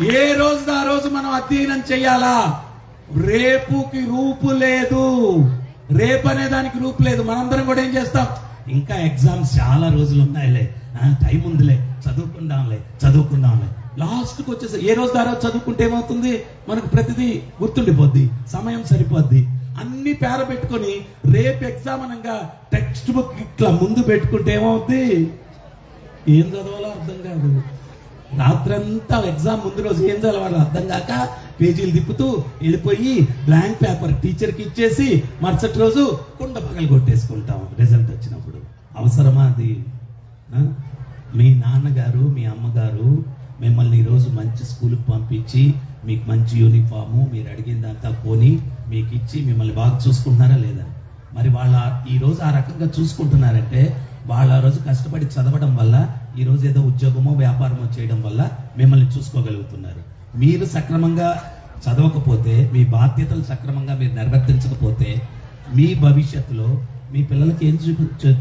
ఏ రోజు ఆ రోజు మనం అధ్యయనం చేయాలా. రేపుకి రూపు లేదు, రేపు అనే దానికి రూపు లేదు. మనందరం కూడా ఏం చేస్తాం, ఇంకా ఎగ్జామ్స్ చాలా రోజులు ఉన్నాయిలే, టైం ఉందిలే, చదువుకుందాంలే. లాస్ట్కి వచ్చేసి ఏ రోజు ఆ రోజు చదువుకుంటే ఏమవుతుంది, మనకు ప్రతిదీ గుర్తుండిపోద్ది, సమయం సరిపోద్ది. అన్ని పేర పెట్టుకొని రేపు ఎగ్జామ్ అనగా టెక్స్ట్ బుక్ ఇట్లా ముందు పెట్టుకుంటే ఏమవుద్ది, ఏం చదవాలో అర్థం కాదు. రాత్రంతా ఎగ్జామ్ ముందు రోజు ఏం చదవాలో అర్థం కాక పేజీలు తిప్పుతూ వెళ్ళిపోయి బ్లాంక్ పేపర్ టీచర్కి ఇచ్చేసి మరుసటి రోజు కుండ పగలు కొట్టేసుకుంటాం రిజల్ట్ వచ్చినప్పుడు. అవసరమా అది? మీ నాన్నగారు మీ అమ్మగారు మిమ్మల్ని ఈరోజు మంచి స్కూల్కి పంపించి మీకు మంచి యూనిఫాము మీరు అడిగిందంతా కొని మీకు ఇచ్చి మిమ్మల్ని బాగా చూసుకుంటున్నారా లేదా? మరి వాళ్ళ ఈరోజు ఆ రకంగా చూసుకుంటున్నారంటే వాళ్ళ రోజు కష్టపడి చదవడం వల్ల ఈ రోజు ఏదో ఉద్యోగమో వ్యాపారమో చేయడం వల్ల మిమ్మల్ని చూసుకోగలుగుతున్నారు. మీరు సక్రమంగా చదవకపోతే, మీ బాధ్యతలు సక్రమంగా మీరు నిర్వర్తించకపోతే మీ భవిష్యత్తులో మీ పిల్లలకి ఏం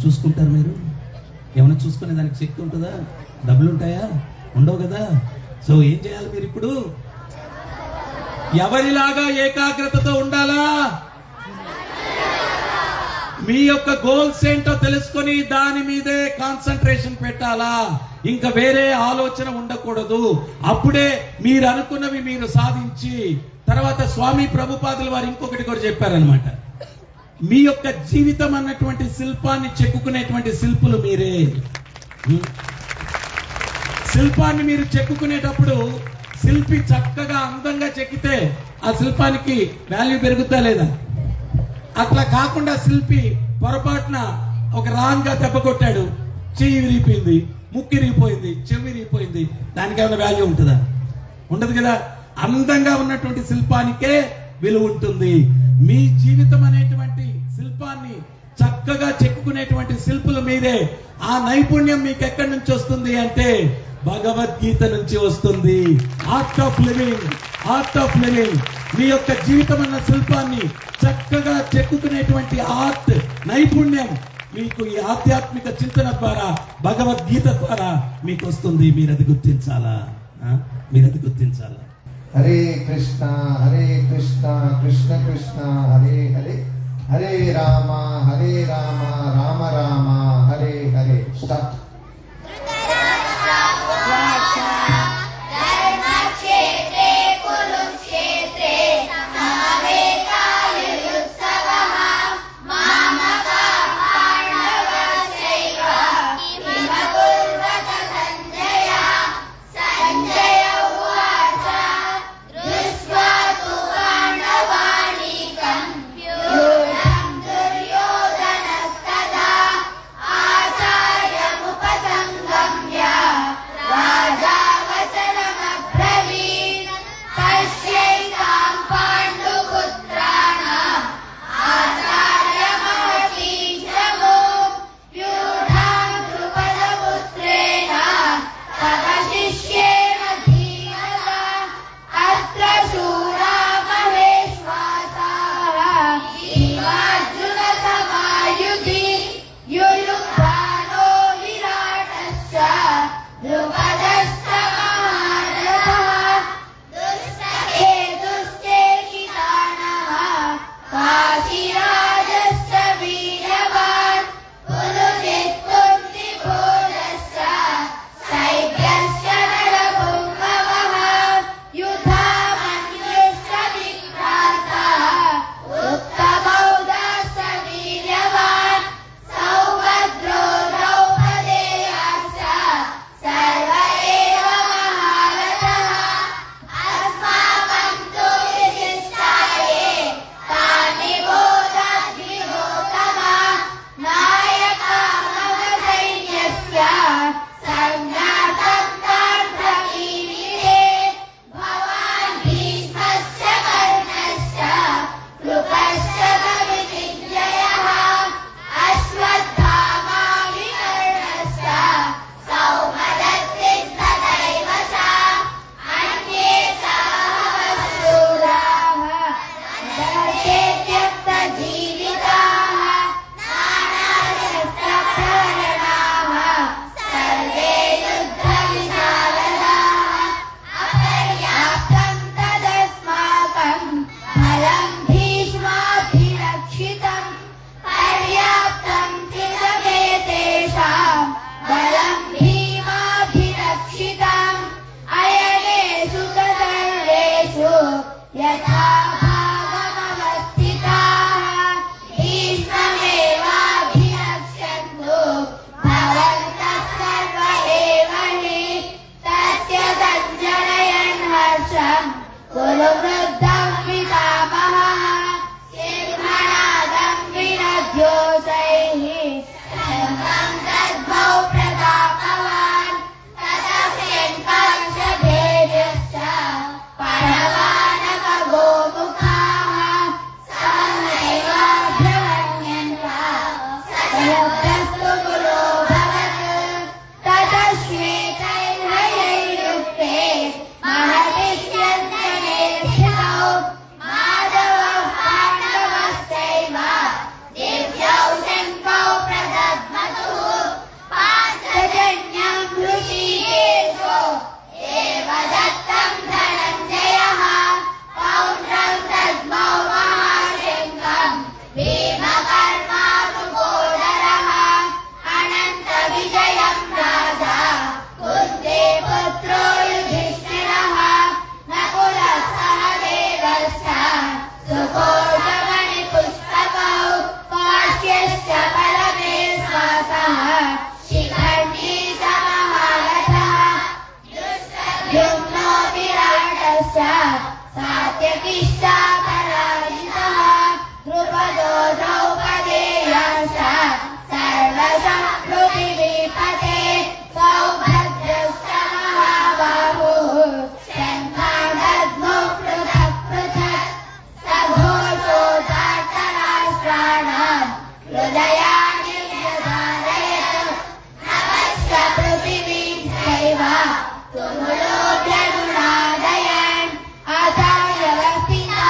చూసుకుంటారు? మీరు ఏమైనా చూసుకునే దానికి శక్తి ఉంటుందా? డబ్బులు ఉంటాయా? ఉండవు కదా. సో ఏం చేయాలి మీరు ఇప్పుడు? ఎవరిలాగా ఏకాగ్రతతో ఉండాలా? మీ యొక్క గోల్స్ ఏంటో తెలుసుకొని దాని మీదే కాన్సన్ట్రేషన్ పెట్టాలా. ఇంకా వేరే ఆలోచన ఉండకూడదు. అప్పుడే మీరు అనుకున్నవి మీరు సాధించి తర్వాత స్వామి ప్రభుపాదుల వారు ఇంకొకటి కూడా చెప్పారనమాట. మీ యొక్క జీవితం అన్నటువంటి శిల్పాన్ని చెక్కుకునేటువంటి శిల్పులు మీరే. శిల్పాన్ని మీరు చెక్కుకునేటప్పుడు శిల్పి చక్కగా అందంగా చెక్కితే ఆ శిల్పానికి వాల్యూ పెరుగుతా లేదా? అట్లా కాకుండా శిల్పి పొరపాటున ఒక రాంగా దెబ్బ కొట్టాడు, చెయ్యి విరిగిపోయింది, ముక్కు విరిగిపోయింది, చెవి విరిగిపోయింది, దానికి ఏమైనా వాల్యూ ఉంటుందా? ఉండదు కదా. అందంగా ఉన్నటువంటి శిల్పానికే విలువ ఉంటుంది. మీ జీవితం అనేటువంటి శిల్పాన్ని చక్కగా చెక్కుకునేటువంటి శిల్పులు మీరే. ఆ నైపుణ్యం మీకు ఎక్కడి నుంచి వస్తుంది అంటే భగవద్గీత నుంచి వస్తుంది. Art of living, art of living. మీ యొక్క జీవితం అన్న శిల్పాన్ని చక్కగా చెక్కుకునేటువంటి ఆర్ట్ నైపుణ్యం మీకు ఈ ఆధ్యాత్మిక చింతన ద్వారా భగవద్గీత ద్వారా మీకు వస్తుంది. మీరు అది గుర్తించాలా, మీరు అది గుర్తించాలా. హరే కృష్ణ కృష్ణ కృష్ణ హరే హరే, హరే రామ రామ రామ హరే హరే. స్టార్ట్. ఆచార్యముప यथा भागमवस्थिताः भीष्ममेवाभिरक्षन्तु भवन्तः सर्व एव हि तस्य सञ्जनयन् हर्षम् कुरु वृद्धं पितामहः सिंहनादं विनद्योषैः शङ्खं दद्मौ प्रतापवान् तदस्यन्काक्षभेदश्च परमानकगोमुखाः समैवाभ्यवन्यन्तः सलब्धस्तु गुरो भवत् ततः श्वेतैर्हयैर्युक्ते महति स्यन्दने स्थितौ माधवः पाण्डवश्चैव दिव्यौ शङ्खौ प्रदद्मतुः पाञ्चजन्यं ऋषिकेशो एव दत्तं धनञ्जयः पौण्ड्रं दद्मौ महाशङ्खं भीमकर्मा मृगोदरः अनन्तविजयं राजा कुन्तीपुत्रो युधिष्ठिरः नकुलः सहदेवश्च सुकोशमणिपुष्पकौ काश्यश्च परमेश्वासः शिखण्डी च महारथः द्युम्नो विराटश्च सात्यकिश्च पराजितः द्रुपदो द्रौपदेयश्च सर्वशः पृथिवीपते सौभद्रश्च महाबाहुः शङ्खादद्मौ पृथक् पृथक् सघोषो धार्तराष्ट्राणां हृदयानि व्यधारयत् नभश्च पृथिवीं चैव तुमुलोऽभ्यनुनादयन् अथा व्यवस्थिता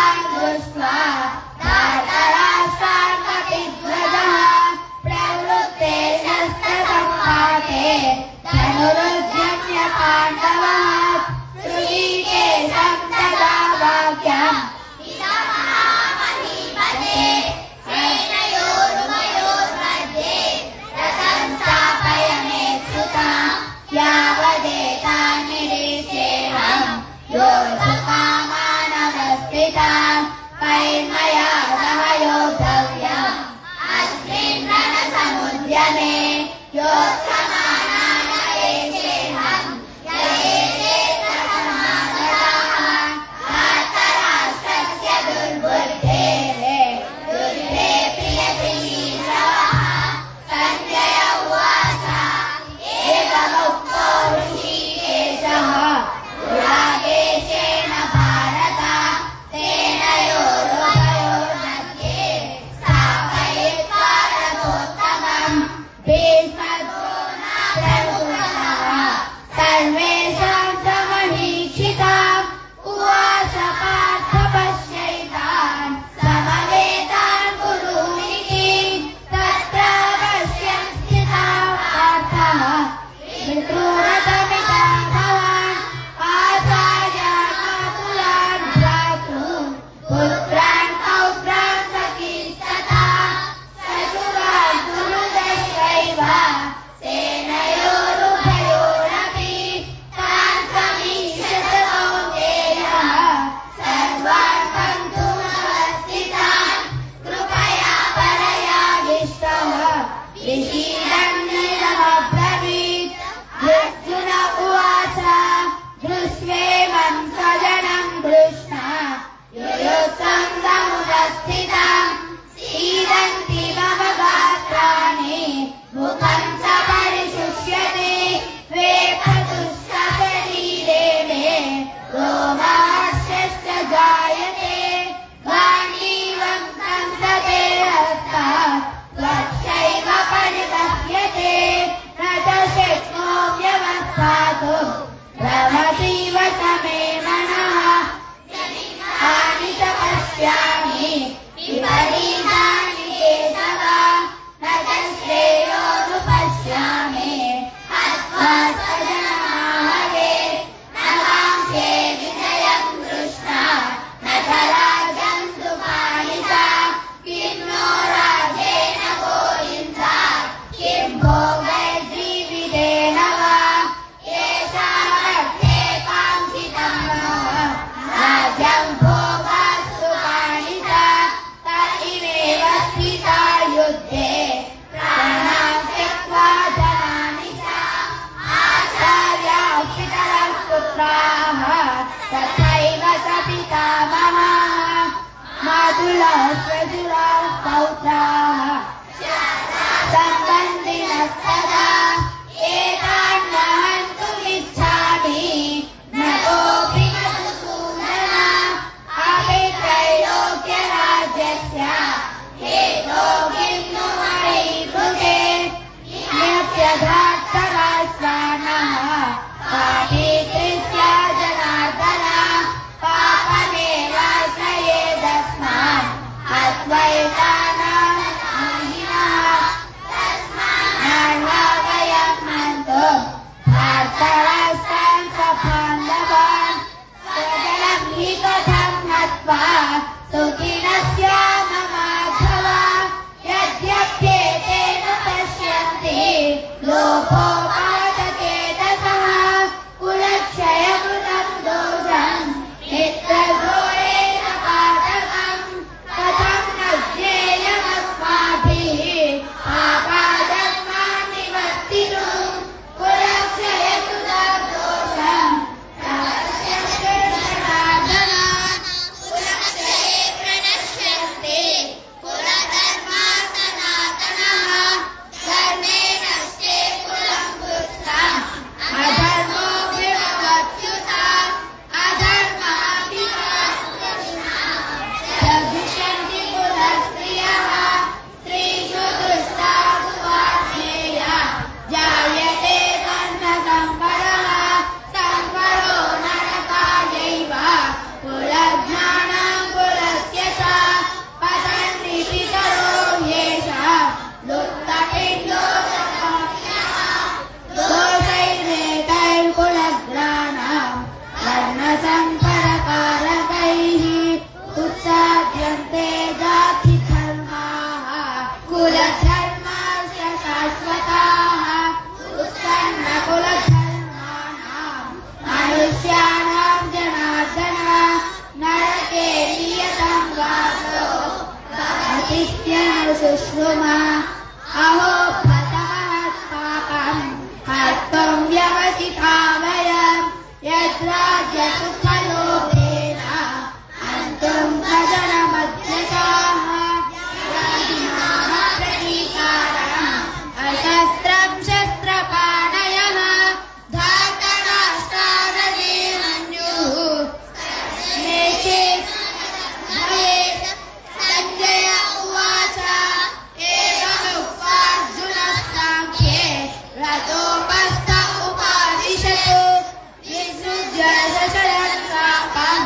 तथैव स पितामहः मातुलः स्वजुराः पौत्राः सम्बन्धिनस्तदा एतान् वहन्तुमिच्छामि न कोऽपि मधुसूदन अपि त्रैलोक्यराज्यस्य हेतो किन्नु महीभुजे न्यस्यधात्तरास्वानः पापीकृत्य जनार्दन पापमेवाश्रयेदस्मान् अद्वैतानां महिनः तस्मात् वयं मन्तुं धार्तराष्ट्रान् स्वबान्धवान् स्वजनं हि कथं नत्वा सुखिनः स्याम माधव यद्यप्येतेन पश्यन्ति लोकोपातचेतसः कुलक्षयकृतं दोषं नित्यघोरेण पातकं कथं न ज्ञेयमस्माभिः पापादस्मान् निवर्तितुं कुलक्षयकृतं दोषं कुलक्षये प्रणश्यन्ते कुलधर्मः सनातनः धर्मे नश्ये कुलं कृत्स्नम् अधर्मो विभवत्युतः अधर्माभिषन्ति कुलस्त्रियः स्त्रीषु दुष्टासुवार्ष्णेय जायते कर्णसंकरः संकरो नरकायैव कुलज्ञानं कुलस्य च पतन्ति पितरो येषः लुप्तपिण्डो दोषैरेतैर्कुलग्राणां वर्णसम्परकारकैः उत्साद्यन्ते जातिधर्माः कुलधर्माश्च शाश्वताः उत्पन्नकुलधर्माणां मनुष्याणां जनार्दन नरके नियतं वासो भवतीत्यनुशुश्रुमा अहो भतमहत्पापम् हर्तुं व्यवसिता वयं यद्राज्यसुखलोभेन हन्तुं भजनमध्यताः यादिनाः प्रतीकारम् अशस्त्रं शस्त्रपाणयः धार्तराष्ट्रादने मन्युः देशे भवेत् सञ्जय उवाच एवमुक्त्वार्जुनस्साङ्ख्ये रथोपस्थ उपादिशतु विसृज्य शशरं शापं